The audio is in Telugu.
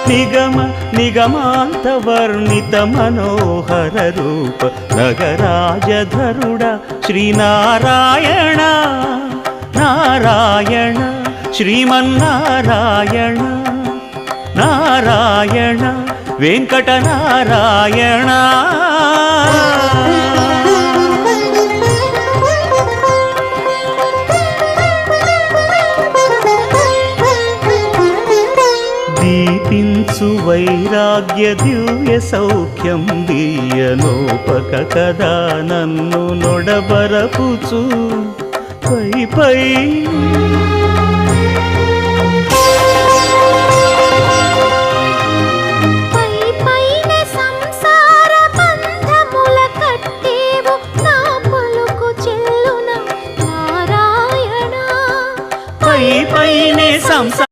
నిగమ నిగమాంతవర్ణిత మనోహర రూప నగరాజధరుడ శ్రీనారాయణ నారాయణ శ్రీమన్నారాయణ నారాయణ వెంకటనారాయణ. దీపించు వైరాగ్య దివ్య సౌఖ్యం దీయనోపక కదా నన్ను నొడబరపుచు పై పై